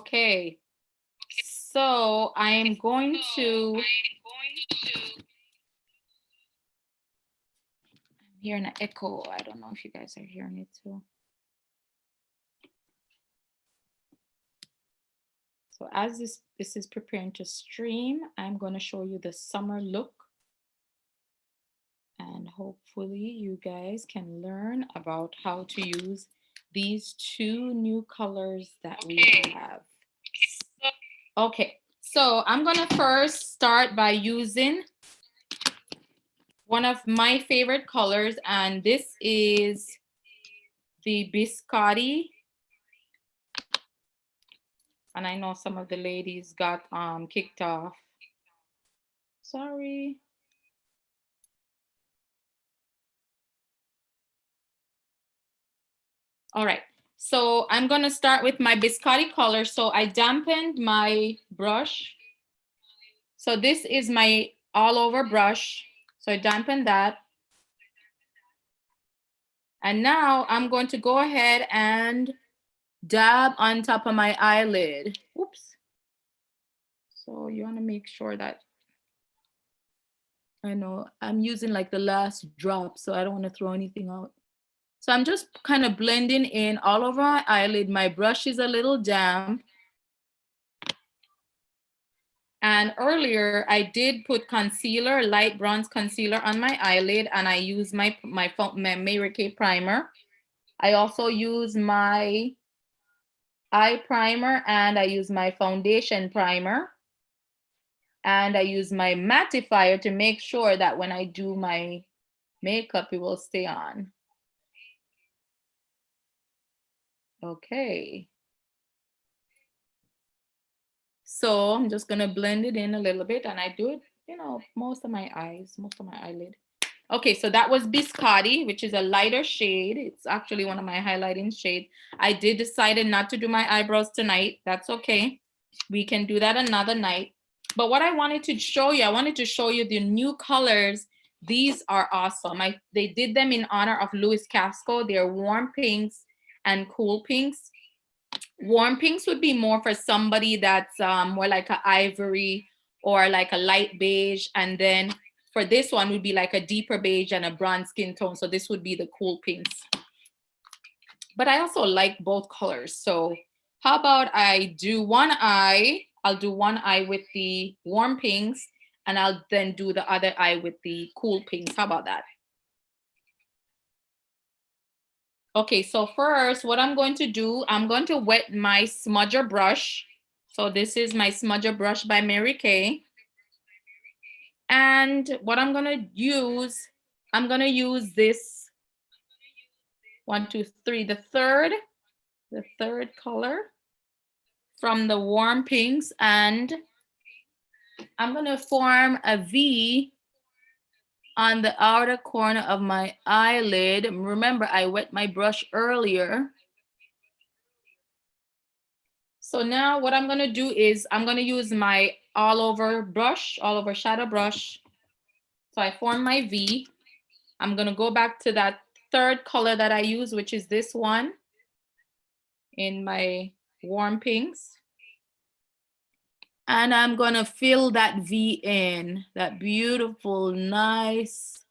Okay, so I'm going to, I'm hearing an echo. I don't know if you guys are hearing it too. So as this is preparing to stream, I'm going to show you the summer look. And hopefully you guys can learn about how to use these two new colors that we have. Okay, so I'm going to first start by using one of my favorite colors, and this is the biscotti. And I know some of the ladies got kicked off. Sorry. All right, so I'm gonna start with my biscotti color. So I dampened my brush. So this is my all over brush. So I dampened that. And now I'm going to go ahead and dab on top of my eyelid. Oops. So you wanna make sure that, I know I'm using like the last drop, so I don't wanna throw anything out. So I'm just kind of blending in all over my eyelid. My brush is a little damp. And earlier I did put concealer, light bronze concealer on my eyelid, and I use my Mary Kay primer. I also use my eye primer, and I use my foundation primer. And I use my mattifier to make sure that when I do my makeup, it will stay on. Okay. So I'm just gonna blend it in a little bit, and I do it, most of my eyes, most of my eyelid. Okay, so that was biscotti, which is a lighter shade. It's actually one of my highlighting shades. I did decide not to do my eyebrows tonight. That's okay. We can do that another night. But what I wanted to show you, I wanted to show you the new colors. These are awesome. They did them in honor of Louis Casco. They're warm pinks and cool pinks. Warm pinks would be more for somebody that's more like an ivory or like a light beige. And then for this one would be like a deeper beige and a bronze skin tone. So this would be the cool pinks. But I also like both colors. So how about I do one eye? I'll do one eye with the warm pinks, and I'll then do the other eye with the cool pinks. How about that? Okay, so first, what I'm going to do, I'm going to wet my smudger brush. So this is my smudger brush by Mary Kay. And what I'm gonna use this 1, 2, 3, the third color from the warm pinks, and I'm gonna form a V on the outer corner of my eyelid. Remember, I wet my brush earlier. So now what I'm gonna do is I'm gonna use my all over shadow brush. So I form my V. I'm gonna go back to that third color that I use, which is this one in my warm pinks. And I'm gonna fill that V in, that beautiful, nice,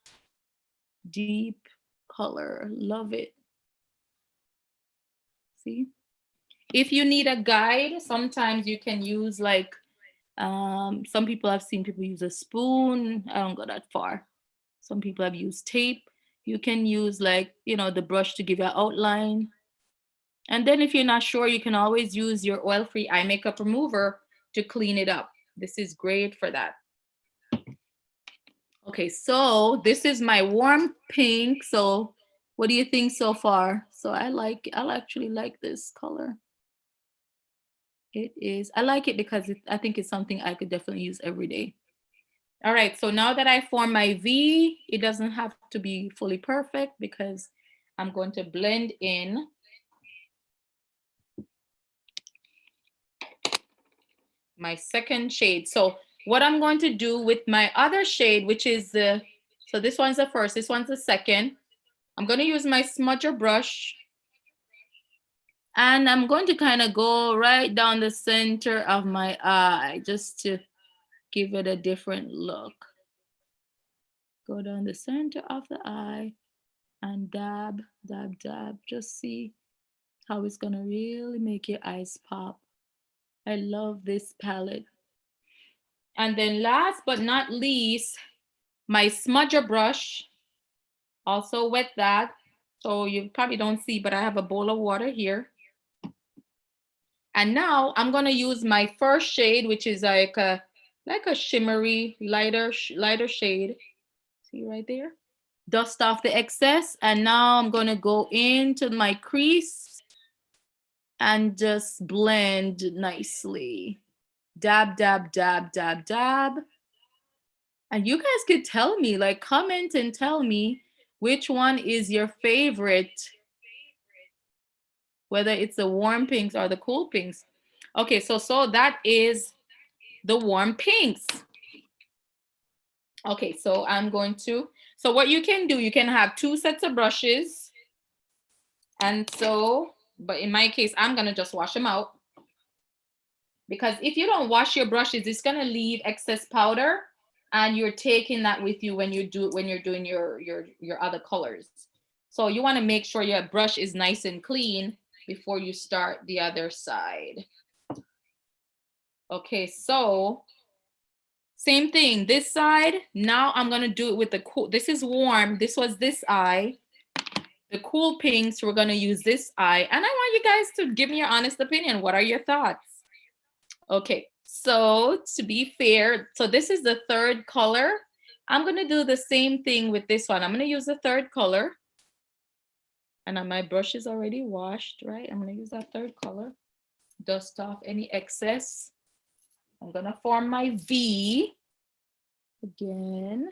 deep color. Love it. See? If you need a guide, sometimes you can use like, some people, I've seen people use a spoon. I don't go that far. Some people have used tape. You can use like, the brush to give you an outline. And then if you're not sure, you can always use your oil-free eye makeup remover to clean it up. This is great for that. Okay, so this is my warm pink. So what do you think so far? So I actually like this color. I like it because I think it's something I could definitely use every day. All right, so now that I form my V, it doesn't have to be fully perfect because I'm going to blend in my second shade. So what I'm going to do with my other shade, which is so this one's the first, this one's the second. I'm going to use my smudger brush, And I'm going to kind of go right down the center of my eye just to give it a different look. Go down the center of the eye and dab, dab, dab. Just see how it's gonna really make your eyes pop. I love this palette. And then last but not least, my smudger brush. Also wet that. So you probably don't see, but I have a bowl of water here. And now I'm gonna use my first shade, which is like a shimmery, lighter shade. See right there? Dust off the excess. And now I'm gonna go into my crease and just blend nicely. Dab, dab, dab, dab, dab. And you guys could tell me, like, comment and tell me which one is your favorite, whether it's the warm pinks or the cool pinks. Okay, so that is the warm pinks. Okay, so I'm going to, so what you can do, you can have 2 sets of brushes. And so, but in my case, I'm gonna just wash them out. Because if you don't wash your brushes, it's gonna leave excess powder, and you're taking that with you when you're doing your other colors. So you want to make sure your brush is nice and clean before you start the other side. Okay, so same thing this side. Now I'm gonna do it with the cool. This is warm. This was this eye. The cool pinks, we're gonna use this eye. And I want you guys to give me your honest opinion. What are your thoughts? Okay, so to be fair, so this is the third color. I'm gonna do the same thing with this one. I'm gonna use the third color. And my brush is already washed, right? I'm gonna use that third color. Dust off any excess. I'm gonna form my V again.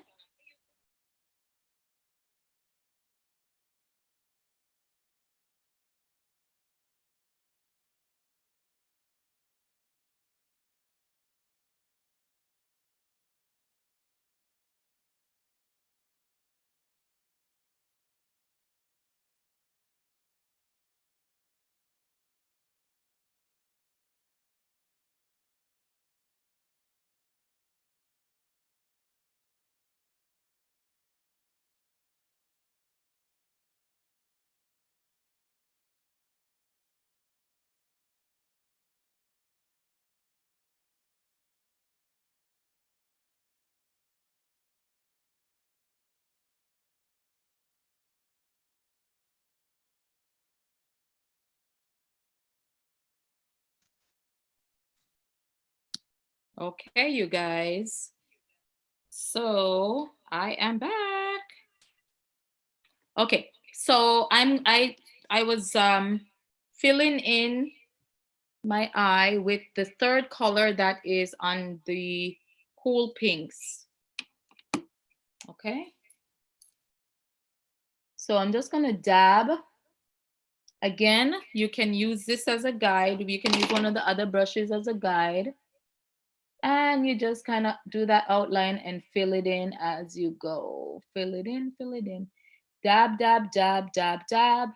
Okay, you guys. So I am back. Okay, so I was filling in my eye with the third color that is on the cool pinks. Okay. So I'm just gonna dab. Again, you can use this as a guide. You can use one of the other brushes as a guide. And you just kind of do that outline and fill it in as you go. Fill it in, fill it in. Dab, dab, dab, dab, dab.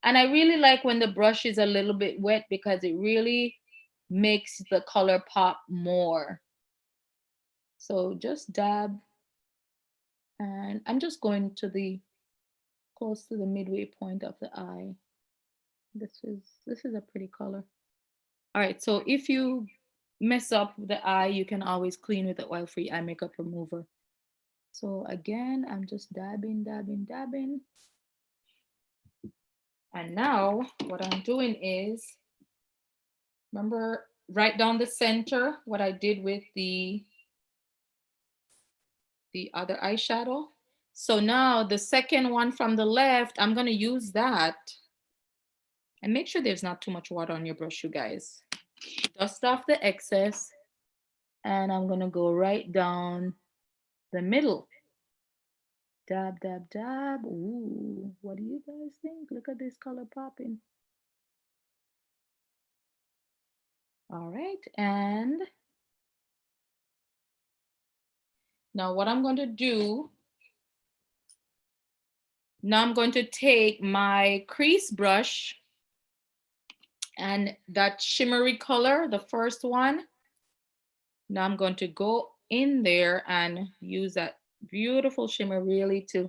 And I really like when the brush is a little bit wet because it really makes the color pop more. So just dab. And I'm just going to the close to the midway point of the eye. This is a pretty color. All right, so if you mess up the eye, you can always clean with the oil-free eye makeup remover. So again, I'm just dabbing, dabbing, dabbing. And now what I'm doing is, remember right down the center, what I did with the other eyeshadow. So now the second one from the left, I'm gonna use that. And make sure there's not too much water on your brush, you guys. Dust off the excess. And I'm gonna go right down the middle. Dab, dab, dab. Ooh, what do you guys think? Look at this color popping. All right, and now what I'm going to do, now I'm going to take my crease brush And that shimmery color, the first one, now I'm going to go in there and use that beautiful shimmer really to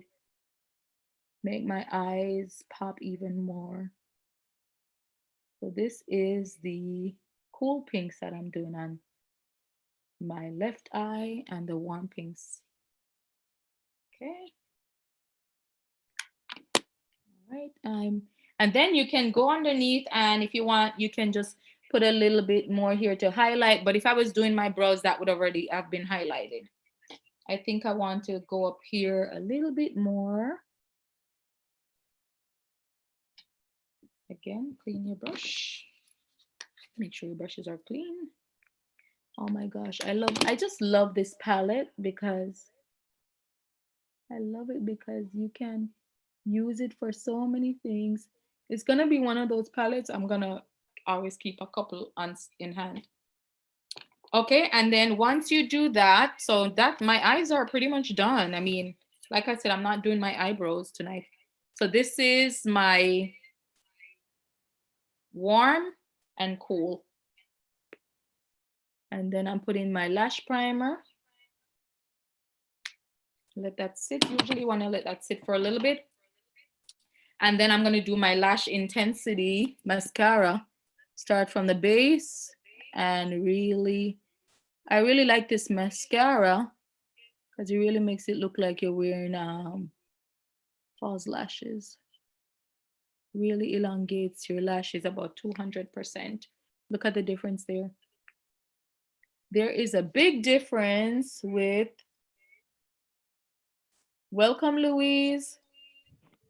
make my eyes pop even more. So this is the cool pinks that I'm doing on my left eye and the warm pinks. Okay. All right. And then you can go underneath, and if you want, you can just put a little bit more here to highlight. But if I was doing my brows, that would already have been highlighted. I think I want to go up here a little bit more. Again, clean your brush. Make sure your brushes are clean. Oh my gosh, I just love this palette because you can use it for so many things. It's gonna be one of those palettes I'm gonna always keep a couple on in hand. Okay, and then once you do that, so that my eyes are pretty much done. I mean, like I said, I'm not doing my eyebrows tonight. So this is my warm and cool. And then I'm putting my lash primer. Let that sit. Usually want to let that sit for a little bit. And then I'm going to do my lash intensity mascara. Start from the base and I really like this mascara because it really makes it look like you're wearing false lashes. Really elongates your lashes about 200%. Look at the difference there. There is a big difference with, welcome Louise.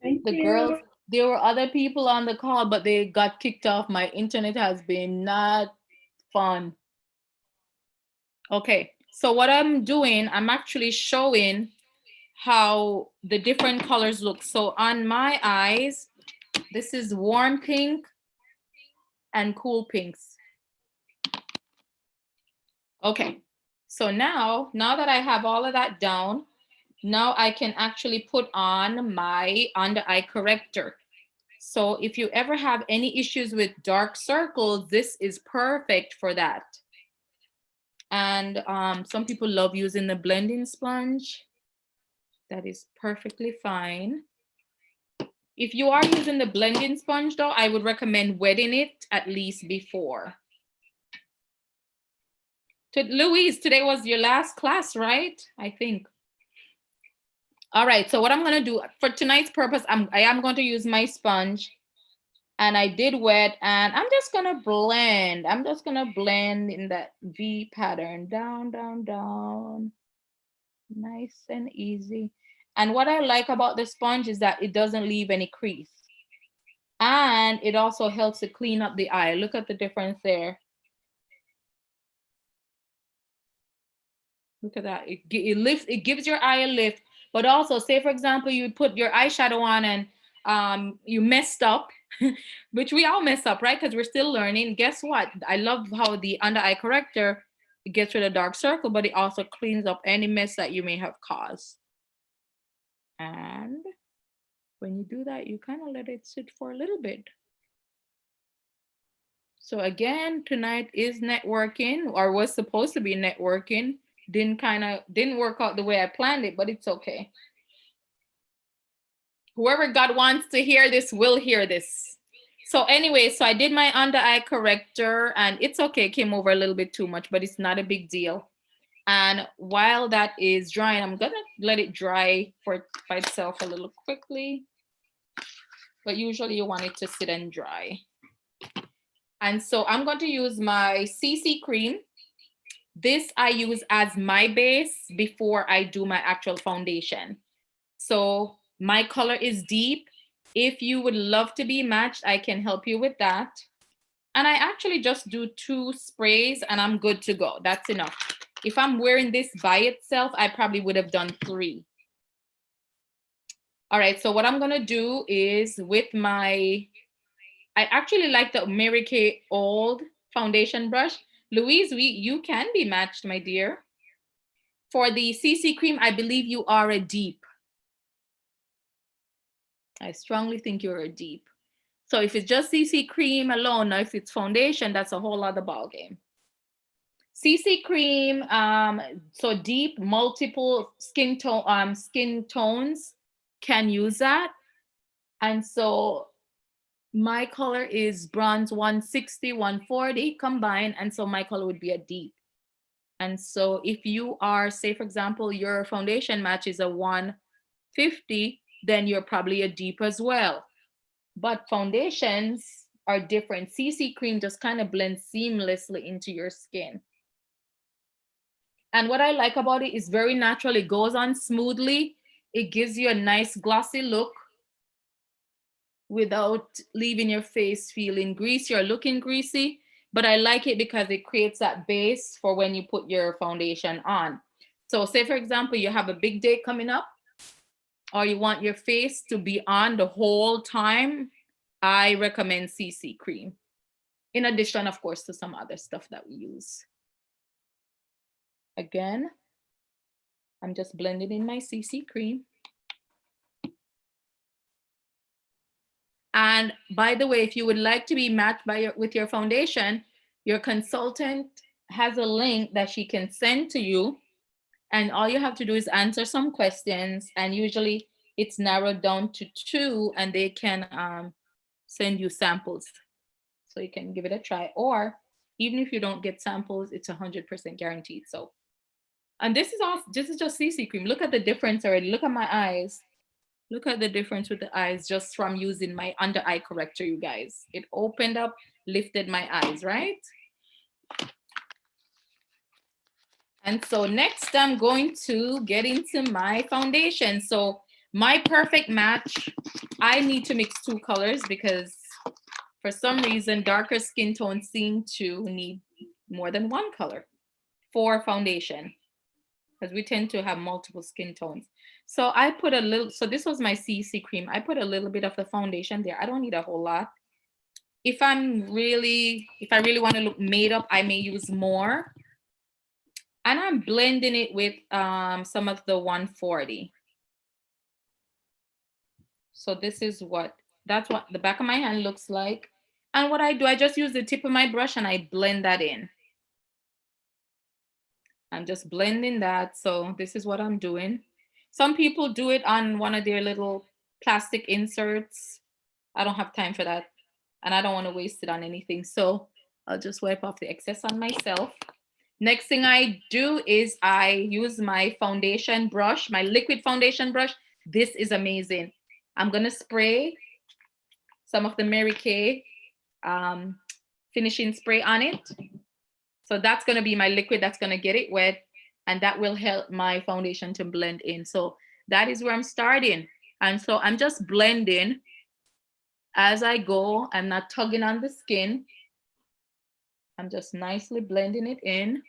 Thank The girls, you. there were other people on the call, but they got kicked off. My internet has been not fun. Okay, so what I'm doing, I'm actually showing how the different colors look. So on my eyes, this is warm pink and cool pinks. Okay, so now that I have all of that down, now I can actually put on my under eye corrector. So if you ever have any issues with dark circles, this is perfect for that. And some people love using the blending sponge. That is perfectly fine. If you are using the blending sponge though, I would recommend wetting it at least before. Louise, today was your last class, right? I think. All right, so what I'm gonna do for tonight's purpose, I am going to use my sponge, and I did wet, and I'm just gonna blend. I'm just gonna blend in that V pattern, down, down, down, nice and easy. And what I like about the sponge is that it doesn't leave any crease. And it also helps to clean up the eye. Look at the difference there. Look at that. It lifts, it gives your eye a lift. But also, say for example, you put your eyeshadow on and you messed up, which we all mess up, right? Because we're still learning. Guess what? I love how the under eye corrector, it gets rid of dark circle, but it also cleans up any mess that you may have caused. And when you do that, you kind of let it sit for a little bit. So again, tonight is networking, or was supposed to be networking. Didn't work out the way I planned it, but it's okay. Whoever God wants to hear this will hear this. So anyway, so I did my under eye corrector, and it's okay. It came over a little bit too much, but it's not a big deal. And while that is drying, I'm gonna let it dry by itself a little quickly. But usually you want it to sit and dry. And so I'm going to use my CC cream. This I use as my base before I do my actual foundation. So my color is deep. If you would love to be matched, I can help you with that. And I actually just do 2 sprays and I'm good to go. That's enough. If I'm wearing this by itself, I probably would have done 3. All right, so what I'm gonna do is with I actually like the Mary Kay Old foundation brush. Louise, you can be matched, my dear. For the CC cream, I believe you are a deep. I strongly think you're a deep. So if it's just CC cream alone, now if it's foundation, that's a whole other ball game. CC cream, so deep, multiple skin tones can use that. And so my color is bronze 160, 140 combined. And so my color would be a deep. And so if you are, say, for example, your foundation match is a 150, then you're probably a deep as well. But foundations are different. CC cream just kind of blends seamlessly into your skin. And what I like about it is very natural. It goes on smoothly. It gives you a nice glossy look without leaving your face feeling greasy or looking greasy. But I like it because it creates that base for when you put your foundation on. So say, for example, you have a big day coming up, or you want your face to be on the whole time, I recommend CC cream. In addition, of course, to some other stuff that we use. Again, I'm just blending in my CC cream. And by the way, if you would like to be matched with your foundation, your consultant has a link that she can send to you. And all you have to do is answer some questions. And usually it's narrowed down to 2, and they can send you samples. So you can give it a try. Or even if you don't get samples, it's 100% guaranteed. So, and this is just CC cream. Look at the difference already. Look at my eyes. Look at the difference with the eyes just from using my under eye corrector, you guys. It opened up, lifted my eyes, right? And so next I'm going to get into my foundation. So my perfect match, I need to mix 2 colors because for some reason, darker skin tones seem to need more than 1 color for foundation, because we tend to have multiple skin tones. So I put a little, so this was my CC cream. I put a little bit of the foundation there. I don't need a whole lot. If I really want to look made up, I may use more. And I'm blending it with some of the 140. So that's what the back of my hand looks like. And what I do, I just use the tip of my brush and I blend that in. I'm just blending that. So this is what I'm doing. Some people do it on one of their little plastic inserts. I don't have time for that. And I don't want to waste it on anything. So I'll just wipe off the excess on myself. Next thing I do is I use my foundation brush, my liquid foundation brush. This is amazing. I'm going to spray some of the Mary Kay finishing spray on it. So that's going to be my liquid that's going to get it wet, and that will help my foundation to blend in. So that is where I'm starting. And so I'm just blending as I go. I'm not tugging on the skin. I'm just nicely blending it in.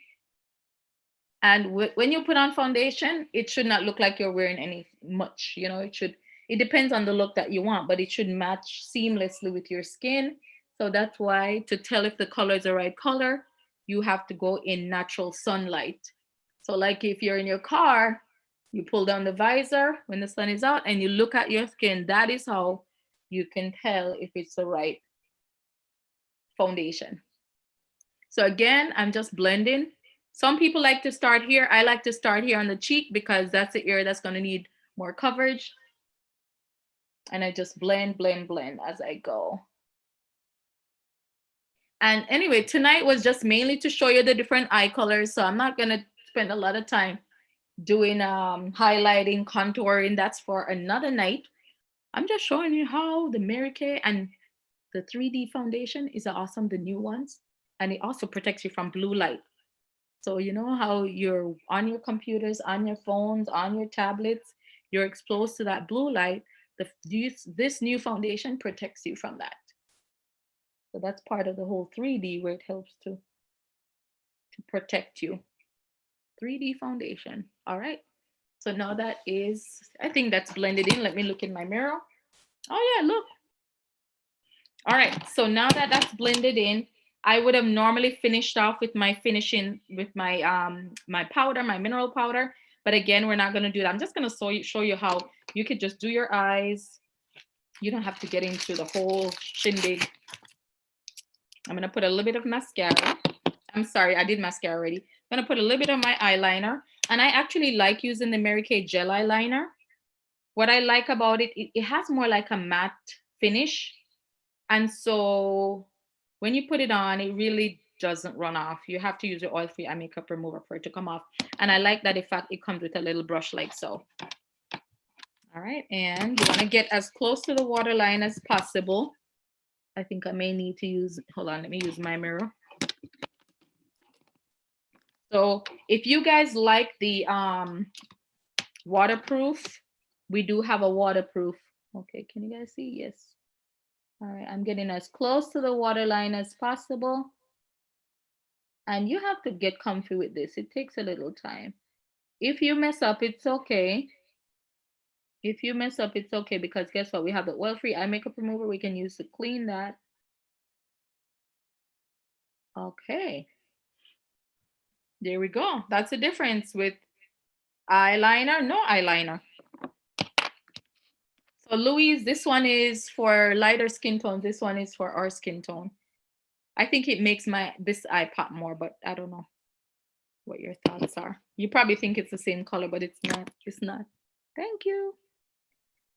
And when you put on foundation, it should not look like you're wearing any much, you know, it depends on the look that you want, but it should match seamlessly with your skin. So that's why, to tell if the color is the right color, you have to go in natural sunlight. So like if you're in your car, you pull down the visor when the sun is out and you look at your skin. That is how you can tell if it's the right foundation. So again, I'm just blending. Some people like to start here. I like to start here on the cheek because that's the area that's going to need more coverage. And I just blend, blend, blend as I go. And anyway, tonight was just mainly to show you the different eye colors. So I'm not going to spend a lot of time doing highlighting, contouring. That's for another night. I'm just showing you how the Mary Kay and the 3D foundation is awesome, the new ones. And it also protects you from blue light. So you know how you're on your computers, on your phones, on your tablets, you're exposed to that blue light. This new foundation protects you from that. So that's part of the whole 3D where it helps to protect you. 3D foundation. All right. So now that is, I think that's blended in. Let me look in my mirror. Oh yeah, look. All right. So now that that's blended in, I would have normally finished off with my finishing with my my powder, my mineral powder. But again, we're not going to do that. I'm just going to show you how you could just do your eyes You don't have to get into the whole shindig. I'm gonna put a little bit of mascara. I'm sorry, I did mascara already. I'm gonna put a little bit of my eyeliner. And I actually like using the Mary Kay gel eyeliner. What I like about it, it has more like a matte finish. And so when you put it on, it really doesn't run off. You have to use your oil-free eye makeup remover for it to come off. And I like that, in fact, it comes with a little brush like so. All right, and you want to get as close to the waterline as possible. I think I may need to use, hold on, let me use my mirror. So if you guys like the waterproof, we do have a waterproof. Okay, can you guys see? Yes. All right, I'm getting as close to the waterline as possible. And you have to get comfy with this. It takes a little time. If you mess up, it's okay. If you mess up, it's okay, because guess what? We have the oil-free eye makeup remover we can use to clean that. Okay. There we go. That's the difference with eyeliner, no eyeliner. So Louise, this one is for lighter skin tone. This one is for our skin tone. I think it makes this eye pop more, but I don't know what your thoughts are. You probably think it's the same color, but it's not. It's not. Thank you.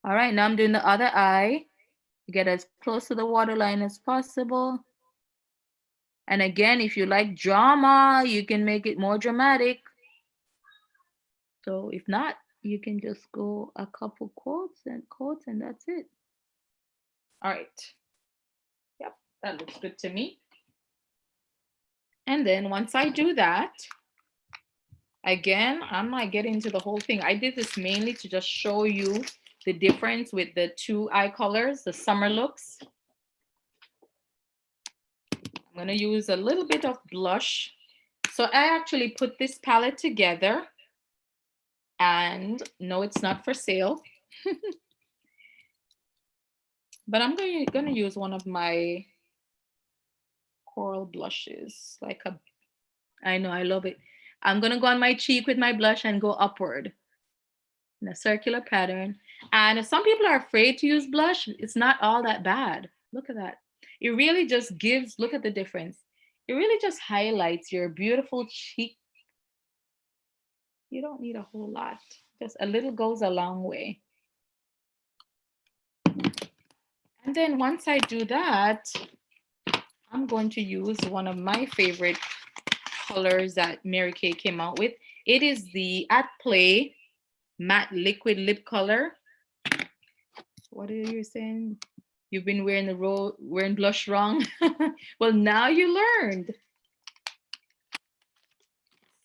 All right, now I'm doing the other eye. Get as close to the waterline as possible. And again, if you like drama, you can make it more dramatic. So if not, you can just go a couple quotes, and that's it. All right. Yep, that looks good to me. And then once I do that, again, I'm not getting into the whole thing. I did this mainly to just show you the difference with the two eye colors, the summer looks. I'm going to use a little bit of blush. So I actually put this palette together, and no, it's not for sale. But I'm going to use one of my coral blushes, I know, I love it. I'm going to go on my cheek with my blush and go upward in a circular pattern. And if some people are afraid to use blush, it's not all that bad. Look at that. It really just gives, look at the difference. It really just highlights your beautiful cheek. You don't need a whole lot. Just a little goes a long way. And then once I do that, I'm going to use one of my favorite colors that Mary Kay came out with. It is the At Play Matte Liquid Lip Color. What are you saying? You've been wearing blush wrong? Well, now you learned.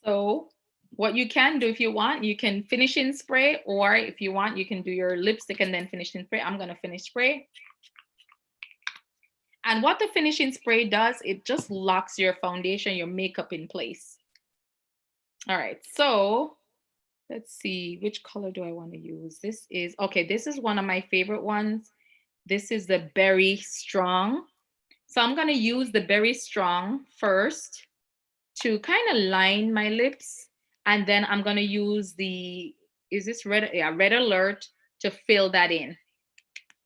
So what you can do, if you want, you can finish in spray, or if you want, you can do your lipstick and then finish in spray. I'm going to finish spray. And what the finishing spray does, it just locks your foundation, your makeup in place. All right, so let's see, which color do I want to use? This is, okay, this is one of my favorite ones. This is the Berry Strong. So I'm going to use the Berry Strong first to kind of line my lips. And then I'm going to use the, is this Red? Yeah, Red Alert to fill that in.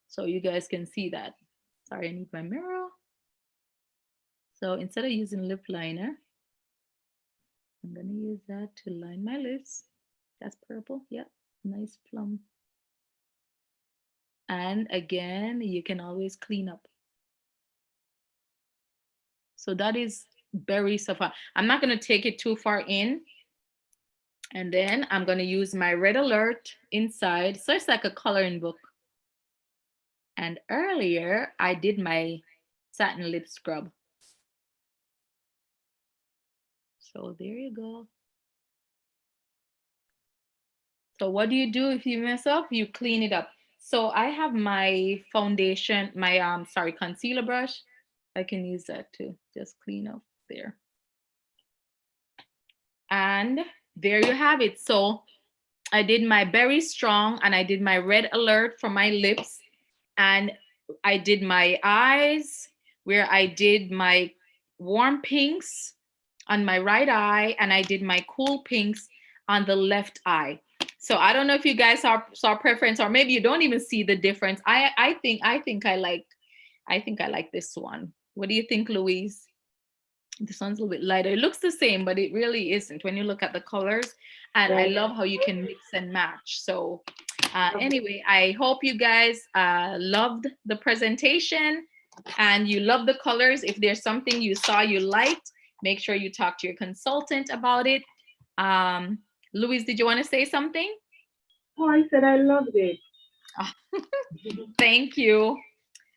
So you guys can see that. Sorry, I need my mirror. So instead of using lip liner, I'm going to use that to line my lips. That's purple. Yep, nice plum. And again, you can always clean up. So that is Berry Saffron. I'm not going to take it too far in. And then I'm going to use my Red Alert inside. So it's like a coloring book. And earlier, I did my satin lip scrub. So there you go. So what do you do if you mess up? You clean it up. So I have my foundation, my concealer brush. I can use that to just clean up there. And there you have it. So I did my Berry Strong and I did my Red Alert for my lips. And I did my eyes, where I did my warm pinks on my right eye, and I did my cool pinks on the left eye. So I don't know if you guys saw preference, or maybe you don't even see the difference. I think I like this one. What do you think, Louise? This one's a little bit lighter. It looks the same, but it really isn't when you look at the colors. And I love how you can mix and match. So anyway, I hope you guys loved the presentation and you love the colors. If there's something you saw you liked, make sure you talk to your consultant about it. Louise, did you want to say something? Oh, I said I loved it. Thank you.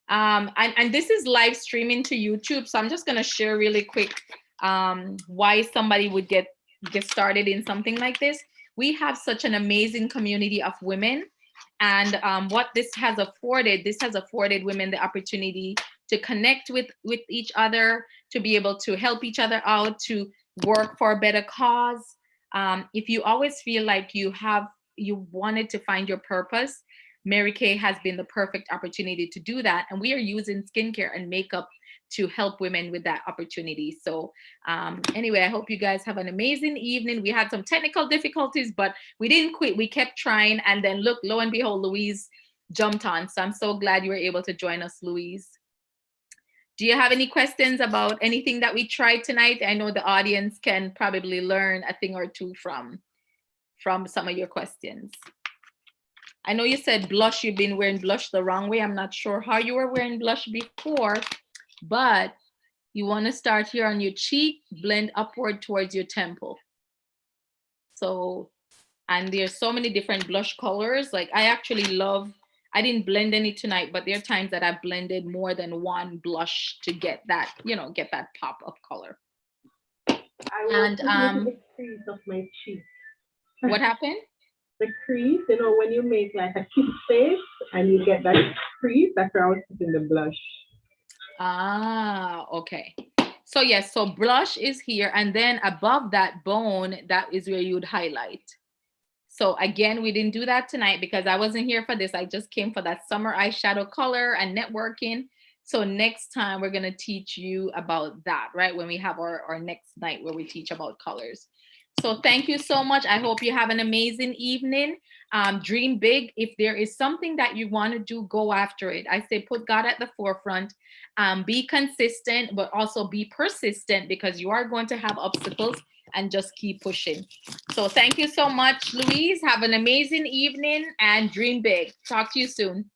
And this is live streaming to YouTube, so I'm just going to share really quick why somebody would get started in something like this. We have such an amazing community of women, and what this has afforded women the opportunity to connect with each other, to be able to help each other out, to work for a better cause. If you always feel like you wanted to find your purpose, Mary Kay has been the perfect opportunity to do that. And we are using skincare and makeup to help women with that opportunity. So anyway, I hope you guys have an amazing evening. We had some technical difficulties, but we didn't quit. We kept trying. And then look, lo and behold, Louise jumped on. So I'm so glad you were able to join us, Louise. Do you have any questions about anything that we tried tonight? I know the audience can probably learn a thing or two from some of your questions. I know you said blush, you've been wearing blush the wrong way. I'm not sure how you were wearing blush before, but you want to start here on your cheek, blend upward towards your temple. So, and there's so many different blush colors. Like I didn't blend any tonight, but there are times that I've blended more than one blush to get that, get that pop of color. I was the crease of my cheek. What happened? The crease, when you make like a kiss face and you get that crease, that's where I was putting the blush. Ah, okay. So yes, so blush is here, and then above that bone, that is where you would highlight. So again, we didn't do that tonight because I wasn't here for this. I just came for that summer eyeshadow color and networking. So next time we're gonna teach you about that, right? When we have our next night where we teach about colors. So thank you so much. I hope you have an amazing evening. Dream big. If there is something that you want to do, go after it. I say put God at the forefront. Be consistent, but also be persistent because you are going to have obstacles, and just keep pushing. So thank you so much, Louise. Have an amazing evening and dream big. Talk to you soon.